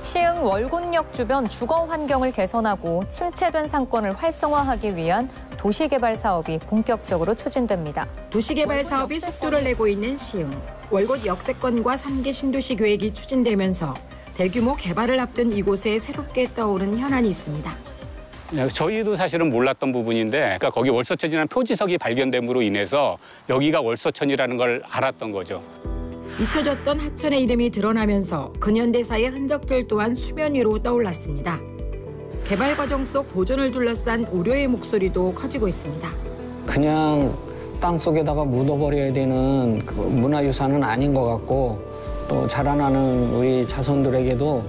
시흥 월곶역 주변 주거 환경을 개선하고 침체된 상권을 활성화하기 위한 도시개발 사업이 본격적으로 추진됩니다. 도시개발 사업이 속도를 내고 있는 시흥. 월곶 역세권과 3기 신도시 계획이 추진되면서 대규모 개발을 앞둔 이곳에 새롭게 떠오른 현안이 있습니다. 저희도 사실은 몰랐던 부분인데 그러니까 거기 월서천이라는 표지석이 발견됨으로 인해서 여기가 월서천이라는 걸 알았던 거죠. 잊혀졌던 하천의 이름이 드러나면서 근현대사의 흔적들 또한 수면 위로 떠올랐습니다. 개발 과정 속 보존을 둘러싼 우려의 목소리도 커지고 있습니다. 그냥 땅 속에다가 묻어버려야 되는 그 문화유산은 아닌 것 같고 또 자라나는 우리 자손들에게도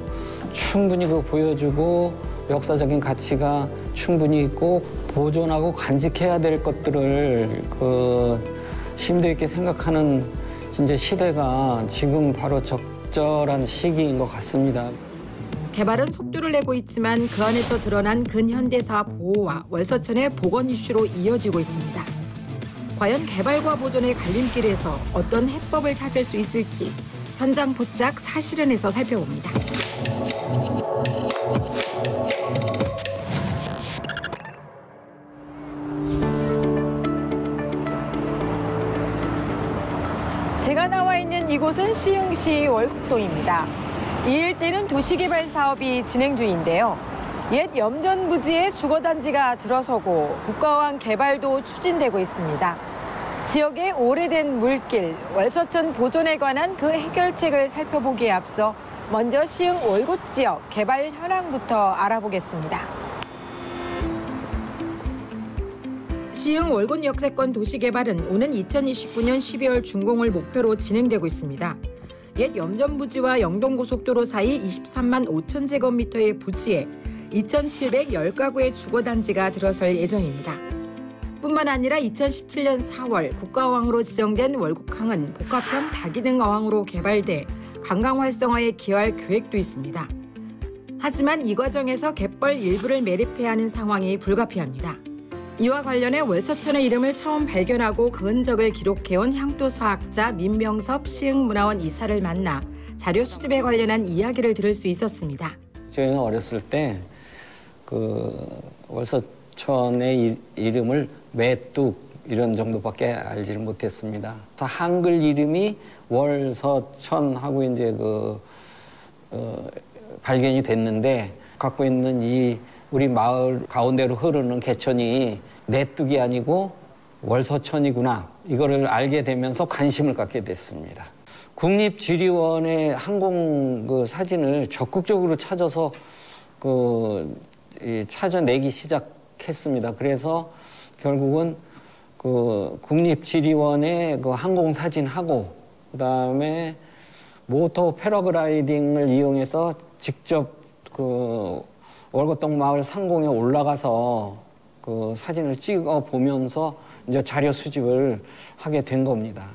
충분히 그 보여주고 역사적인 가치가 충분히 있고 보존하고 간직해야 될 것들을 그 심도 있게 생각하는 이제 시대가 지금 바로 적절한 시기인 것 같습니다. 개발은 속도를 내고 있지만 그 안에서 드러난 근현대사 보호와 월서천의 복원 이슈로 이어지고 있습니다. 과연 개발과 보존의 갈림길에서 어떤 해법을 찾을 수 있을지 현장 포착 사실은에서 살펴봅니다. 제가 나와 있는 이곳은 시흥시 월곡동입니다. 이 일대는 도시개발 사업이 진행 중인데요. 옛 염전 부지에 주거단지가 들어서고 국가호황 개발도 추진되고 있습니다. 지역의 오래된 물길, 월서천 보존에 관한 그 해결책을 살펴보기에 앞서 먼저 시흥 월곶 지역 개발 현황부터 알아보겠습니다. 시흥 월곶 역세권 도시개발은 오는 2029년 12월 준공을 목표로 진행되고 있습니다. 옛 염전부지와 영동고속도로 사이 23만 5천 제곱미터의 부지에 2,710가구의 주거단지가 들어설 예정입니다. 뿐만 아니라 2017년 4월 국가어항으로 지정된 월곡항은 복합형 다기능 어항으로 개발돼 관광 활성화에 기여할 계획도 있습니다. 하지만 이 과정에서 갯벌 일부를 매립해야 하는 상황이 불가피합니다. 이와 관련해 월서천의 이름을 처음 발견하고 그 흔적을 기록해온 향토사학자 민병섭 시흥문화원 이사를 만나 자료 수집에 관련한 이야기를 들을 수 있었습니다. 저희는 어렸을 때 그 월서천의 이름을 메뚝 이런 정도밖에 알지를 못했습니다. 한글 이름이 월서천하고 이제 발견이 됐는데 갖고 있는 이 우리 마을 가운데로 흐르는 개천이 내뚝이 아니고 월서천이구나. 이거를 알게 되면서 관심을 갖게 됐습니다. 국립지리원의 항공 사진을 적극적으로 찾아서 찾아내기 시작했습니다. 그래서 결국은 국립지리원의 항공 사진하고 그다음에 모터 패러글라이딩을 이용해서 직접 월곶동 마을 상공에 올라가서 사진을 찍어 보면서 이제 자료 수집을 하게 된 겁니다.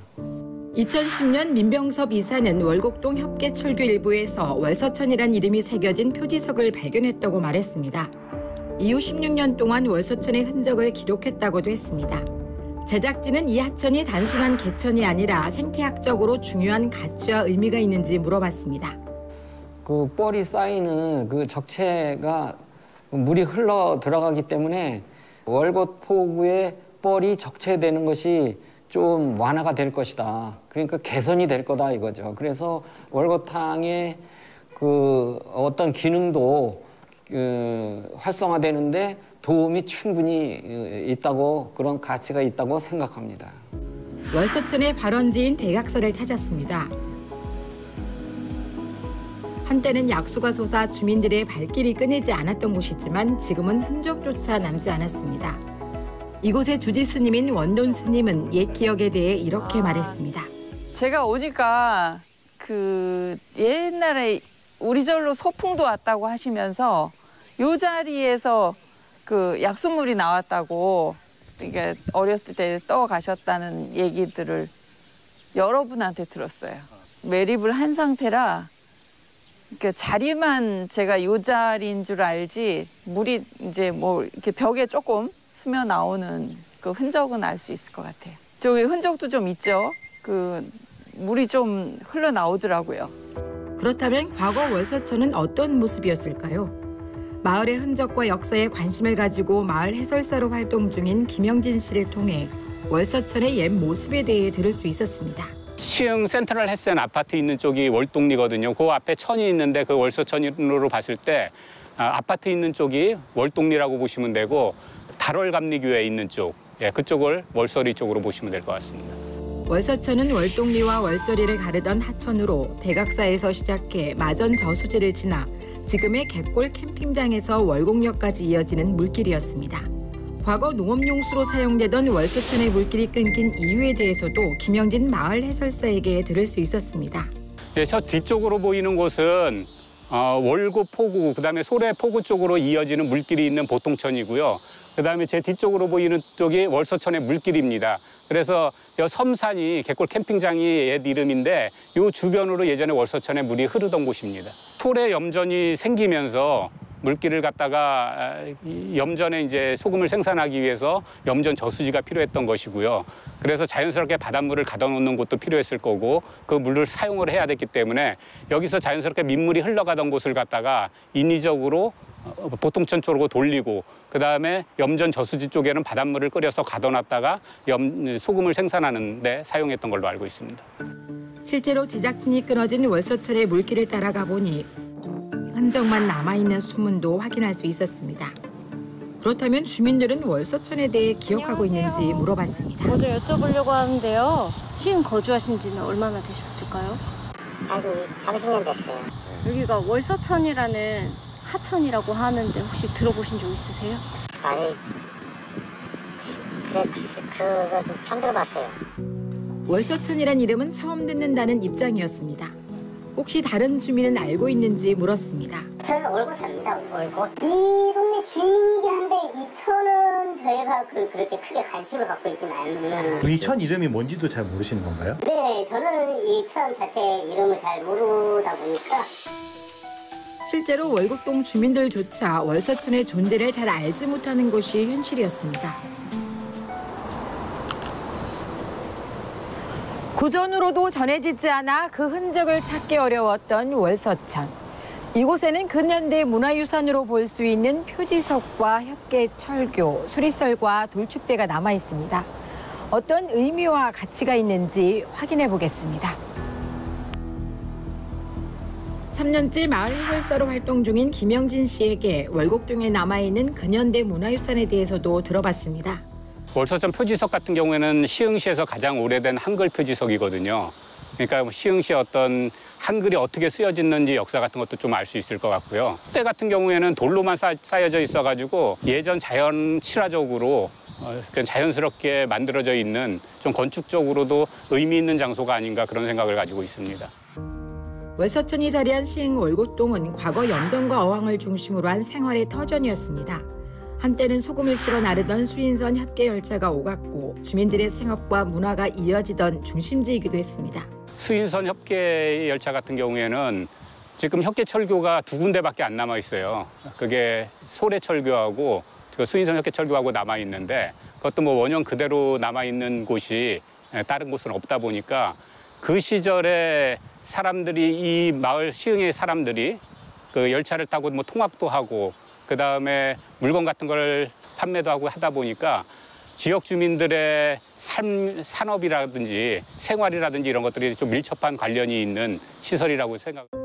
2010년 민병섭 이사는 월곡동 협계철교 일부에서 월서천이란 이름이 새겨진 표지석을 발견했다고 말했습니다. 이후 16년 동안 월서천의 흔적을 기록했다고도 했습니다. 제작진은 이 하천이 단순한 개천이 아니라 생태학적으로 중요한 가치와 의미가 있는지 물어봤습니다. 뻘이 쌓이는 적체가 물이 흘러 들어가기 때문에 월곶 포구의 뻘이 적체되는 것이 좀 완화가 될 것이다. 그러니까 개선이 될 거다 이거죠. 그래서 월곶탕의 어떤 기능도 활성화되는데 도움이 충분히 있다고 그런 가치가 있다고 생각합니다. 월서천의 발원지인 대각사를 찾았습니다. 한때는 약수가 솟아 주민들의 발길이 끊이지 않았던 곳이지만 지금은 흔적조차 남지 않았습니다. 이곳의 주지 스님인 원돈 스님은 옛 기억에 대해 이렇게 말했습니다. 제가 오니까 옛날에 우리 절로 소풍도 왔다고 하시면서 이 자리에서 약수물이 나왔다고 그러니까 어렸을 때 떠가셨다는 얘기들을 여러분한테 들었어요. 매립을 한 상태라 그러니까 자리만 제가 이 자리인 줄 알지 물이 이제 이렇게 벽에 조금 스며 나오는 그 흔적은 알 수 있을 것 같아요. 저기 흔적도 좀 있죠. 물이 좀 흘러나오더라고요. 그렇다면 과거 월서천은 어떤 모습이었을까요? 마을의 흔적과 역사에 관심을 가지고 마을 해설사로 활동 중인 김영진 씨를 통해 월서천의 옛 모습에 대해 들을 수 있었습니다. 시흥 센트럴 햇센 아파트 있는 쪽이 월동리거든요. 그 앞에 천이 있는데 그 월서천으로 봤을 때 아파트 있는 쪽이 월동리라고 보시면 되고 달월감리교회 있는 쪽, 그쪽을 월서리 쪽으로 보시면 될 것 같습니다. 월서천은 월동리와 월서리를 가르던 하천으로 대각사에서 시작해 마전 저수지를 지나 지금의 갯골 캠핑장에서 월곡역까지 이어지는 물길이었습니다. 과거 농업용수로 사용되던 월서천의 물길이 끊긴 이유에 대해서도 김영진 마을 해설사에게 들을 수 있었습니다. 저 뒤쪽으로 보이는 곳은 월고 포구, 그다음에 소래 포구 쪽으로 이어지는 물길이 있는 보통천이고요. 그다음에 제 뒤쪽으로 보이는 쪽이 월서천의 물길입니다. 그래서 이 섬산이 갯골 캠핑장이 옛 이름인데 이 주변으로 예전에 월서천에 물이 흐르던 곳입니다. 소래 염전이 생기면서 물길을 갖다가 염전에 이제 소금을 생산하기 위해서 염전 저수지가 필요했던 것이고요. 그래서 자연스럽게 바닷물을 가둬놓는 곳도 필요했을 거고 그 물을 사용을 해야 됐기 때문에 여기서 자연스럽게 민물이 흘러가던 곳을 갖다가 인위적으로 보통천 쪽으로 돌리고 그다음에 염전 저수지 쪽에는 바닷물을 끓여서 가둬놨다가 소금을 생산하는 데 사용했던 걸로 알고 있습니다. 실제로 제작진이 끊어진 월서천의 물길을 따라가 보니 흔적만 남아있는 수문도 확인할 수 있었습니다. 그렇다면 주민들은 월서천에 대해 기억하고 있는지 물어봤습니다. 먼저 여쭤보려고 하는데요. 시흥 거주하신 지는 얼마나 되셨을까요? 아주 30년 됐어요. 여기가 월서천이라는 하천이라고 하는데 혹시 들어보신 적 있으세요? 아니, 그거 처음 들어봤어요. 월서천이란 이름은 처음 듣는다는 입장이었습니다. 혹시 다른 주민은 알고 있는지 물었습니다. 저는 월고 삽니다, 월고. 이 동네 주민이긴 한데 이 천은 저희가 그렇게 크게 관심을 갖고 있지는 않는. 이 천 이름이 뭔지도 잘 모르시는 건가요? 네, 저는 이 천 자체 이름을 잘 모르다 보니까. 실제로 월곡동 주민들조차 월서천의 존재를 잘 알지 못하는 것이 현실이었습니다. 고전으로도 전해지지 않아 그 흔적을 찾기 어려웠던 월서천. 이곳에는 근현대 문화유산으로 볼 수 있는 표지석과 협계철교, 수리썰과 돌축대가 남아 있습니다. 어떤 의미와 가치가 있는지 확인해 보겠습니다. 3년째 마을 해설사로 활동 중인 김영진 씨에게 월곡동에 남아있는 근현대 문화유산에 대해서도 들어봤습니다. 월서천 표지석 같은 경우에는 시흥시에서 가장 오래된 한글 표지석이거든요. 그러니까 시흥시의 어떤 한글이 어떻게 쓰여졌는지 역사 같은 것도 좀 알 수 있을 것 같고요. 때 같은 경우에는 돌로만 쌓여져 있어가지고 예전 자연 친화적으로 자연스럽게 만들어져 있는 좀 건축적으로도 의미 있는 장소가 아닌가 그런 생각을 가지고 있습니다. 월서천이 자리한 시흥 월곡동은 과거 염전과 어항을 중심으로 한 생활의 터전이었습니다. 한때는 소금을 실어 나르던 수인선 협계 열차가 오갔고 주민들의 생업과 문화가 이어지던 중심지이기도 했습니다. 수인선 협계 열차 같은 경우에는 지금 협계철교가 2군데밖에 안 남아 있어요. 그게 소래철교하고 수인선 협계철교하고 남아 있는데 그것도 뭐 원형 그대로 남아 있는 곳이 다른 곳은 없다 보니까 그 시절에 사람들이 이 마을 시흥의 사람들이 그 열차를 타고 뭐 통학도 하고 그다음에 물건 같은 걸 판매도 하고 하다 보니까 지역 주민들의 산업이라든지 생활이라든지 이런 것들이 좀 밀접한 관련이 있는 시설이라고 생각합니다.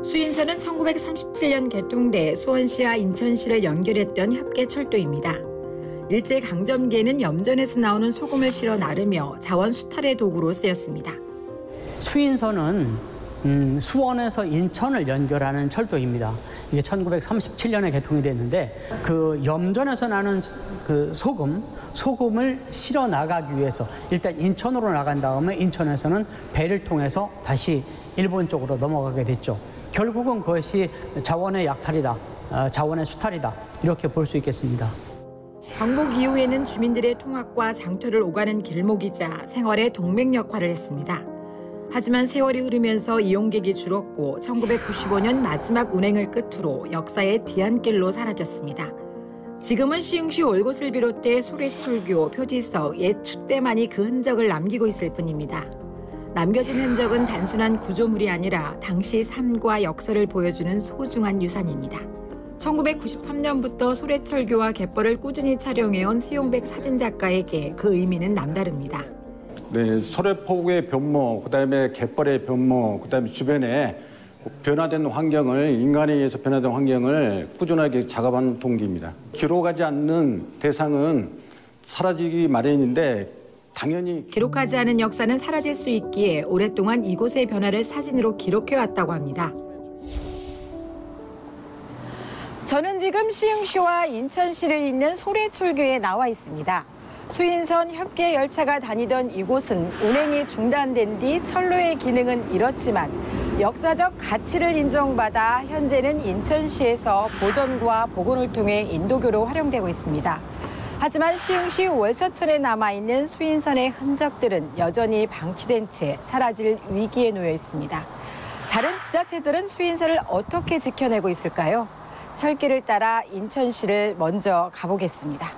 수인선은 1937년 개통돼 수원시와 인천시를 연결했던 협계철도입니다. 일제강점기에는 염전에서 나오는 소금을 실어 나르며 자원 수탈의 도구로 쓰였습니다. 수인선은 수원에서 인천을 연결하는 철도입니다. 이게 1937년에 개통이 됐는데 그 염전에서 나는 그 소금을 실어 나가기 위해서 일단 인천으로 나간 다음에 인천에서는 배를 통해서 다시 일본 쪽으로 넘어가게 됐죠. 결국은 그것이 자원의 약탈이다, 자원의 수탈이다 이렇게 볼 수 있겠습니다. 광복 이후에는 주민들의 통학과 장터를 오가는 길목이자 생활의 동맥 역할을 했습니다. 하지만 세월이 흐르면서 이용객이 줄었고 1995년 마지막 운행을 끝으로 역사의 뒤안길로 사라졌습니다. 지금은 시흥시 월곶을 비롯해 소래철교, 표지석, 옛 축대만이 그 흔적을 남기고 있을 뿐입니다. 남겨진 흔적은 단순한 구조물이 아니라 당시 삶과 역사를 보여주는 소중한 유산입니다. 1993년부터 소래철교와 갯벌을 꾸준히 촬영해온 최용백 사진작가에게 그 의미는 남다릅니다. 네, 소래포구의 변모, 그다음에 갯벌의 변모, 그다음에 주변에 변화된 환경을, 인간에 의해서 변화된 환경을 꾸준하게 작업한 동기입니다. 기록하지 않는 대상은 사라지기 마련인데 당연히 기록하지 않은 역사는 사라질 수 있기에 오랫동안 이곳의 변화를 사진으로 기록해왔다고 합니다. 저는 지금 시흥시와 인천시를 잇는 소래철교에 나와 있습니다. 수인선 협계 열차가 다니던 이곳은 운행이 중단된 뒤 철로의 기능은 잃었지만 역사적 가치를 인정받아 현재는 인천시에서 보존과 복원을 통해 인도교로 활용되고 있습니다. 하지만 시흥시 월서천에 남아있는 수인선의 흔적들은 여전히 방치된 채 사라질 위기에 놓여 있습니다. 다른 지자체들은 수인선을 어떻게 지켜내고 있을까요? 철길을 따라 인천시를 먼저 가보겠습니다.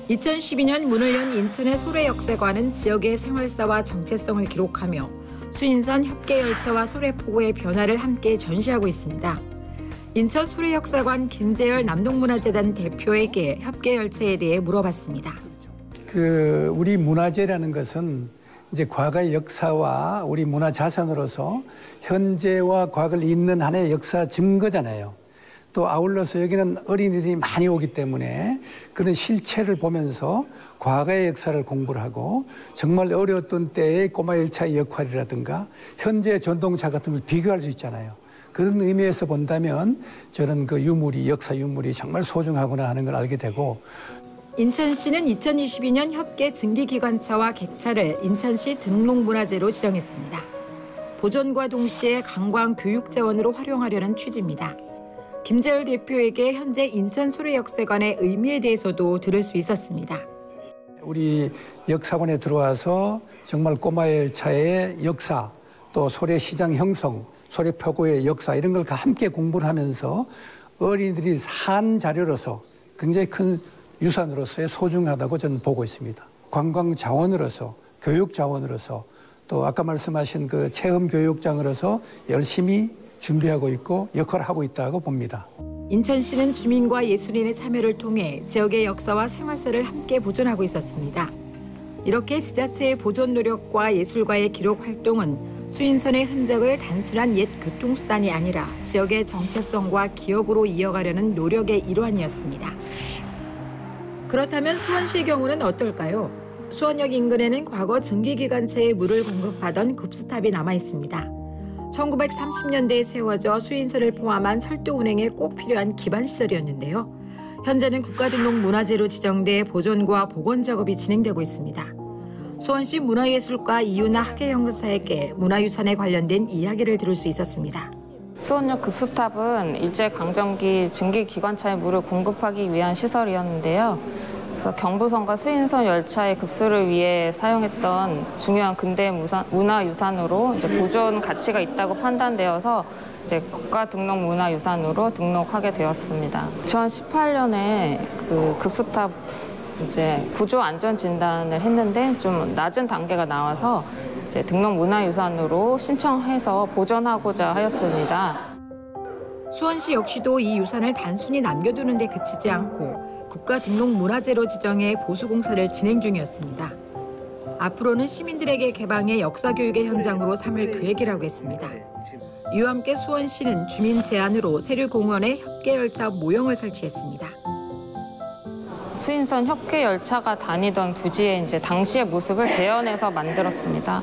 2012년 문을 연 인천의 소래역세관은 지역의 생활사와 정체성을 기록하며 수인선 협계열차와 소래포구의 변화를 함께 전시하고 있습니다. 인천 소래역사관 김재열 남동문화재단 대표에게 협계열차에 대해 물어봤습니다. 우리 문화재라는 것은 이제 과거의 역사와 우리 문화 자산으로서 현재와 과거를 잇는 하나의 역사 증거잖아요. 또 아울러서 여기는 어린이들이 많이 오기 때문에 그런 실체를 보면서 과거의 역사를 공부를 하고 정말 어려웠던 때의 꼬마 열차의 역할이라든가 현재 전동차 같은 걸 비교할 수 있잖아요. 그런 의미에서 본다면 저는 그 유물이, 역사 유물이 정말 소중하구나 하는 걸 알게 되고, 인천시는 2022년 협계 증기기관차와 객차를 인천시 등록문화재로 지정했습니다. 보존과 동시에 관광교육자원으로 활용하려는 취지입니다. 김재열 대표에게 현재 인천 소래역세관의 의미에 대해서도 들을 수 있었습니다. 우리 역사관에 들어와서 정말 꼬마 열차의 역사, 또 소래시장 형성, 소래포구의 역사 이런 걸 함께 공부를 하면서 어린이들이 산 자료로서 굉장히 큰 유산으로서의 소중하다고 저는 보고 있습니다. 관광 자원으로서, 교육 자원으로서, 또 아까 말씀하신 그 체험 교육장으로서 열심히 준비하고 있고 역할을 하고 있다고 봅니다. 인천시는 주민과 예술인의 참여를 통해 지역의 역사와 생활사를 함께 보존하고 있었습니다. 이렇게 지자체의 보존 노력과 예술가의 기록 활동은 수인선의 흔적을 단순한 옛 교통수단이 아니라 지역의 정체성과 기억으로 이어가려는 노력의 일환이었습니다. 그렇다면 수원시의 경우는 어떨까요? 수원역 인근에는 과거 증기기관차에 물을 공급하던 급수탑이 남아 있습니다. 1930년대에 세워져 수인선을 포함한 철도 운행에 꼭 필요한 기반 시설이었는데요. 현재는 국가등록문화재로 지정돼 보존과 복원 작업이 진행되고 있습니다. 수원시 문화예술가 이윤아 학예연구사에게 문화유산에 관련된 이야기를 들을 수 있었습니다. 수원역 급수탑은 일제강점기 증기기관차에 물을 공급하기 위한 시설이었는데요. 그래서 경부선과 수인선 열차의 급수를 위해 사용했던 중요한 근대 문화유산으로 이제 보존 가치가 있다고 판단되어서 이제 국가등록문화유산으로 등록하게 되었습니다. 2018년에 그 급수탑 이제 구조 안전 진단을 했는데 좀 낮은 단계가 나와서 이제 등록문화유산으로 신청해서 보존하고자 하였습니다. 수원시 역시도 이 유산을 단순히 남겨두는 데 그치지 않고 국가등록문화재로 지정해 보수공사를 진행 중이었습니다. 앞으로는 시민들에게 개방해 역사교육의 현장으로 삼을 계획이라고 했습니다. 이와 함께 수원시는 주민 제안으로 세류공원에 협계열차 모형을 설치했습니다. 수인선 협계열차가 다니던 부지에 이제 당시의 모습을 재현해서 만들었습니다.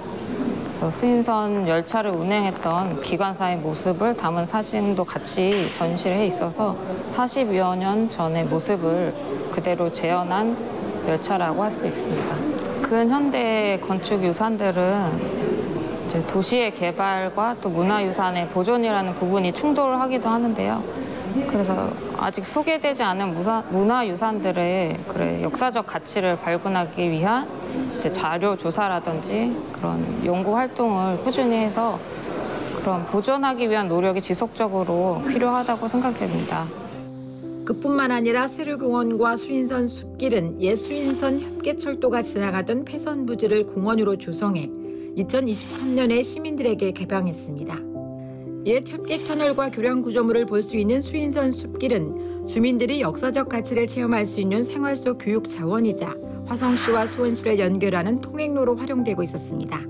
수인선 열차를 운행했던 기관사의 모습을 담은 사진도 같이 전시를 해 있어서 40여 년 전의 모습을 그대로 재현한 열차라고 할 수 있습니다. 근현대 건축 유산들은 이제 도시의 개발과 또 문화유산의 보존이라는 부분이 충돌하기도 하는데요. 그래서 아직 소개되지 않은 문화유산들의 역사적 가치를 발견하기 위한 이제 자료 조사라든지 그런 연구 활동을 꾸준히 해서 그런 보존하기 위한 노력이 지속적으로 필요하다고 생각됩니다. 그뿐만 아니라 세류공원과 수인선 숲길은 옛 수인선 협계철도가 지나가던 폐선 부지를 공원으로 조성해 2023년에 시민들에게 개방했습니다. 옛 협계터널과 교량 구조물을 볼 수 있는 수인선 숲길은 주민들이 역사적 가치를 체험할 수 있는 생활 속 교육 자원이자 화성시와 수원시를 연결하는 통행로로 활용되고 있었습니다.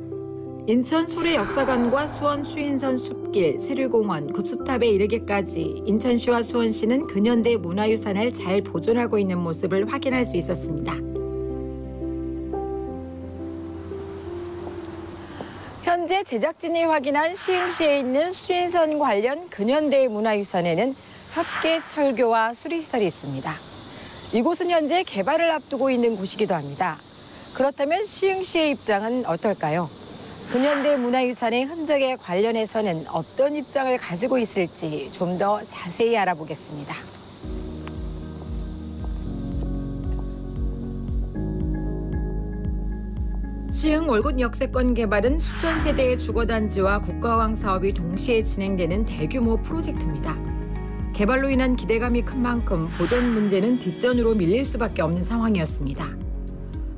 인천 소래 역사관과 수원 수인선 숲길, 세류공원, 급습탑에 이르기까지 인천시와 수원시는 근현대 문화유산을 잘 보존하고 있는 모습을 확인할 수 있었습니다. 현재 제작진이 확인한 시흥시에 있는 수인선 관련 근현대 문화유산에는 협계철교와 수리시설이 있습니다. 이곳은 현재 개발을 앞두고 있는 곳이기도 합니다. 그렇다면 시흥시의 입장은 어떨까요? 근현대 문화유산의 흔적에 관련해서는 어떤 입장을 가지고 있을지 좀 더 자세히 알아보겠습니다. 시흥 월곶 역세권 개발은 수천 세대의 주거단지와 국가화왕 사업이 동시에 진행되는 대규모 프로젝트입니다. 개발로 인한 기대감이 큰 만큼 보존 문제는 뒷전으로 밀릴 수밖에 없는 상황이었습니다.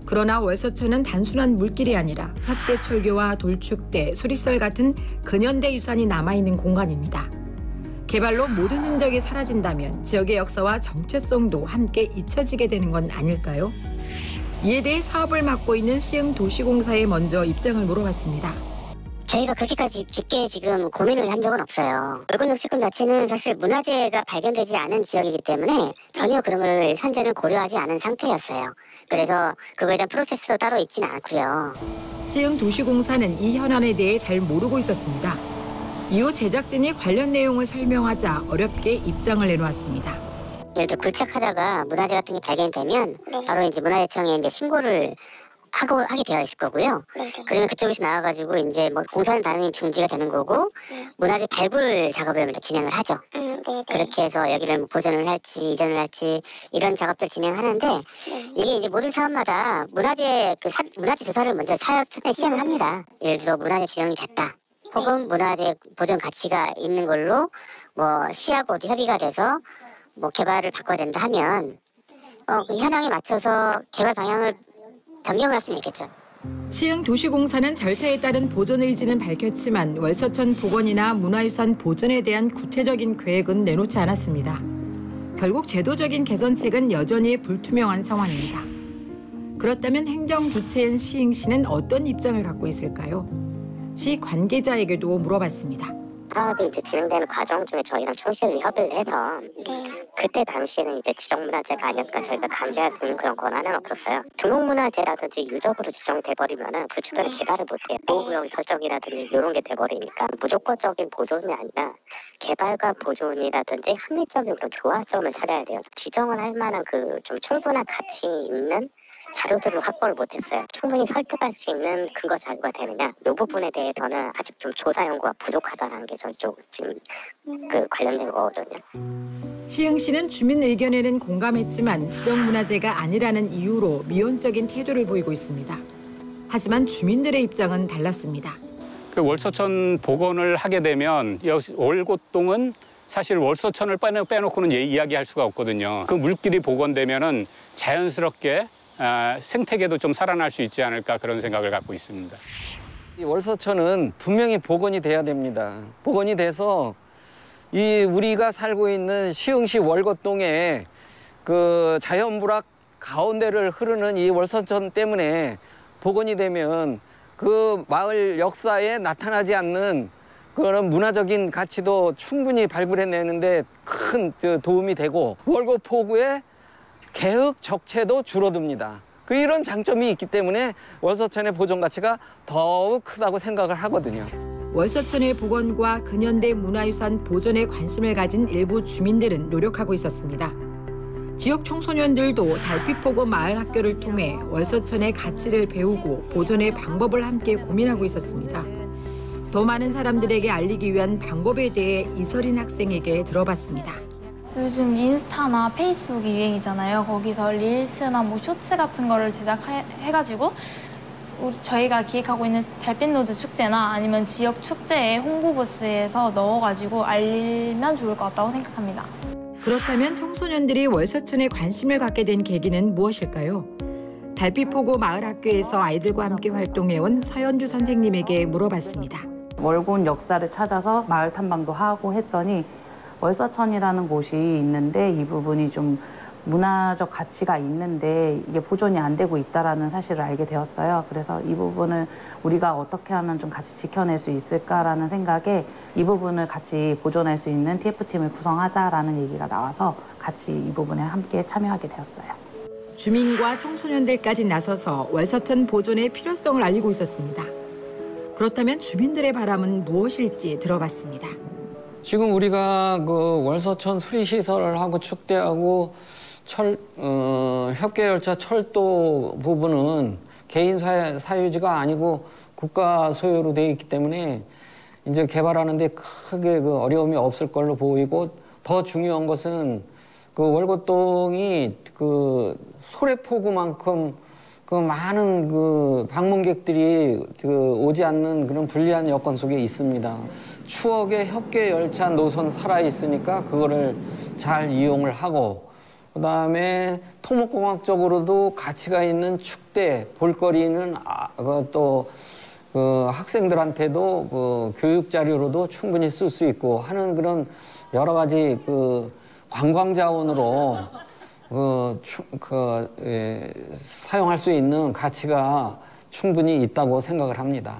그러나 월서천은 단순한 물길이 아니라 협계철교와 돌축대, 수리시설 같은 근현대 유산이 남아있는 공간입니다. 개발로 모든 흔적이 사라진다면 지역의 역사와 정체성도 함께 잊혀지게 되는 건 아닐까요? 이에 대해 사업을 맡고 있는 시흥도시공사에 먼저 입장을 물어봤습니다. 저희가 그렇게까지 깊게 지금 고민을 한 적은 없어요. 월곶 역세권 자체는 사실 문화재가 발견되지 않은 지역이기 때문에 전혀 그런 걸 현재는 고려하지 않은 상태였어요. 그래서 그거에 대한 프로세스도 따로 있지는 않고요. 시흥도시공사는 이 현안에 대해 잘 모르고 있었습니다. 이후 제작진이 관련 내용을 설명하자 어렵게 입장을 내놓았습니다. 예를 들어 굴착하다가 문화재 같은 게 발견되면 바로 이제 문화재청에 이제 신고를 하게 되어 있을 거고요. 그러면 그쪽에서 나와가지고 이제 뭐 공사는 당연히 중지가 되는 거고 문화재 발굴 작업을 먼저 진행을 하죠. 그렇게 해서 여기를 뭐 보존을 할지 이전을 할지 이런 작업들 진행하는데 이게 이제 모든 사업마다 문화재 조사를 먼저 사업에 시행을 합니다. 예를 들어 문화재 지정이 됐다. 혹은 문화재 보존 가치가 있는 걸로 뭐 시하고도 협의가 돼서 뭐 개발을 바꿔야 된다 하면 그 현황에 맞춰서 개발 방향을 변경을 할 수는 있겠죠. 시흥도시공사는 절차에 따른 보존 의지는 밝혔지만 월서천 복원이나 문화유산 보존에 대한 구체적인 계획은 내놓지 않았습니다. 결국 제도적인 개선책은 여전히 불투명한 상황입니다. 그렇다면 행정부체인 시흥시는 어떤 입장을 갖고 있을까요? 시 관계자에게도 물어봤습니다. 사업이 이제 진행되는 과정 중에 저희랑 충실히 협의를 해서 그때 당시에는 이제 지정문화재가 아니었으니까 저희가 감지할 수 있는 그런 권한은 없었어요. 등록문화재라든지 유적으로 지정돼 버리면은 그 주변에 개발을 못해요. 보호구역 설정이라든지 이런 게 돼버리니까 무조건적인 보존이 아니라 개발과 보존이라든지 합리적인 그런 조화점을 찾아야 돼요. 지정을 할 만한 그 좀 충분한 가치 있는 자료들을 확보를 못했어요. 충분히 설득할 수 있는 근거 자료가 되느냐 이 부분에 대해서는 아직 좀 조사 연구가 부족하다는 게 저희 쪽 지금 그 관련된 거거든요. 시흥시는 주민 의견에는 공감했지만 지정문화재가 아니라는 이유로 미온적인 태도를 보이고 있습니다. 하지만 주민들의 입장은 달랐습니다. 그 월서천 복원을 하게 되면 월곶동은 사실 월서천을 빼놓고는 이야기할 수가 없거든요. 그 물길이 복원되면은 자연스럽게 생태계도 좀 살아날 수 있지 않을까 그런 생각을 갖고 있습니다. 이 월서천은 분명히 복원이 돼야 됩니다. 복원이 돼서 우리가 살고 있는 시흥시 월곶동에 그 자연불악 가운데를 흐르는 이 월서천 때문에 복원이 되면 그 마을 역사에 나타나지 않는 그런 문화적인 가치도 충분히 발굴해내는데 큰 도움이 되고 월곶포구의 개흙 적체도 줄어듭니다. 이런 장점이 있기 때문에 월서천의 보존 가치가 더욱 크다고 생각을 하거든요. 월서천의 복원과 근현대 문화유산 보존에 관심을 가진 일부 주민들은 노력하고 있었습니다. 지역 청소년들도 달빛포구 마을학교를 통해 월서천의 가치를 배우고 보존의 방법을 함께 고민하고 있었습니다. 더 많은 사람들에게 알리기 위한 방법에 대해 이설인 학생에게 들어봤습니다. 요즘 인스타나 페이스북이 유행이잖아요. 거기서 릴스나 뭐 쇼츠 같은 거를 제작해가지고 저희가 기획하고 있는 달빛로드 축제나 아니면 지역 축제의 홍보 부스에서 넣어가지고 알리면 좋을 것 같다고 생각합니다. 그렇다면 청소년들이 월서천에 관심을 갖게 된 계기는 무엇일까요? 달빛포구 마을학교에서 아이들과 함께 활동해온 서연주 선생님에게 물어봤습니다. 월곶 역사를 찾아서 마을 탐방도 하고 했더니 월서천이라는 곳이 있는데 이 부분이 좀 문화적 가치가 있는데 이게 보존이 안 되고 있다는 사실을 알게 되었어요. 그래서 이 부분을 우리가 어떻게 하면 좀 같이 지켜낼 수 있을까라는 생각에 이 부분을 같이 보존할 수 있는 TF팀을 구성하자라는 얘기가 나와서 같이 이 부분에 함께 참여하게 되었어요. 주민과 청소년들까지 나서서 월서천 보존의 필요성을 알리고 있었습니다. 그렇다면 주민들의 바람은 무엇일지 들어봤습니다. 지금 우리가 그 월서천 수리시설을 하고 축대하고 협계열차 철도 부분은 개인 사유지가 아니고 국가 소유로 되어 있기 때문에 이제 개발하는데 크게 그 어려움이 없을 걸로 보이고, 더 중요한 것은 그 월곶동이 그 소래포구만큼 그 많은 그 방문객들이 그 오지 않는 그런 불리한 여건 속에 있습니다. 추억의 협계열차 노선 살아있으니까 그거를 잘 이용을 하고, 그다음에 토목공학적으로도 가치가 있는 축대, 볼거리는 또 그 학생들한테도 그 교육 자료로도 충분히 쓸 수 있고 하는 그런 여러 가지 그 관광 자원으로 사용할 수 있는 가치가 충분히 있다고 생각을 합니다.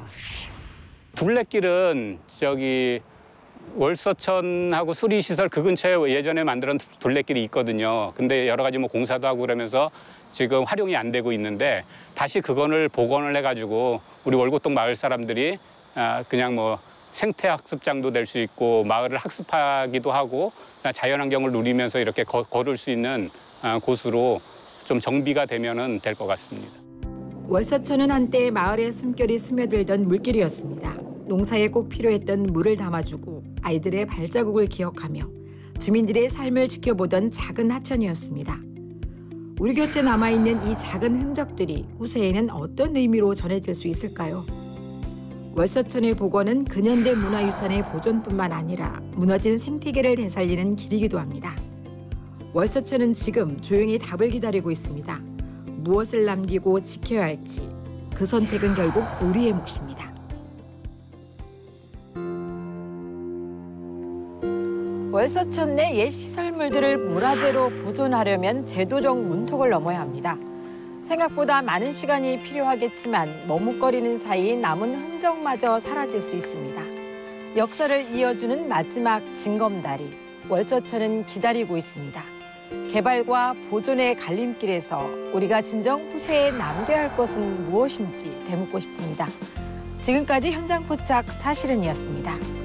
둘레길은 저기 월서천하고 수리시설 그 근처에 예전에 만들었던 둘레길이 있거든요. 근데 여러 가지 뭐 공사도 하고 그러면서 지금 활용이 안 되고 있는데, 다시 그거를 복원을 해가지고 우리 월곶동 마을 사람들이 그냥 뭐 생태학습장도 될 수 있고 마을을 학습하기도 하고 자연환경을 누리면서 이렇게 걸을 수 있는 곳으로 좀 정비가 되면은 될 것 같습니다. 월서천은 한때 마을의 숨결이 스며들던 물길이었습니다. 농사에 꼭 필요했던 물을 담아주고 아이들의 발자국을 기억하며 주민들의 삶을 지켜보던 작은 하천이었습니다. 우리 곁에 남아있는 이 작은 흔적들이 후세에는 어떤 의미로 전해질 수 있을까요? 월서천의 복원은 근현대 문화유산의 보존뿐만 아니라 무너진 생태계를 되살리는 길이기도 합니다. 월서천은 지금 조용히 답을 기다리고 있습니다. 무엇을 남기고 지켜야 할지 그 선택은 결국 우리의 몫입니다. 월서천 내 옛 시설물들을 문화재로 보존하려면 제도적 문턱을 넘어야 합니다. 생각보다 많은 시간이 필요하겠지만 머뭇거리는 사이 남은 흔적마저 사라질 수 있습니다. 역사를 이어주는 마지막 징검다리, 월서천은 기다리고 있습니다. 개발과 보존의 갈림길에서 우리가 진정 후세에 남겨야 할 것은 무엇인지 되묻고 싶습니다. 지금까지 현장 포착 사실은이었습니다.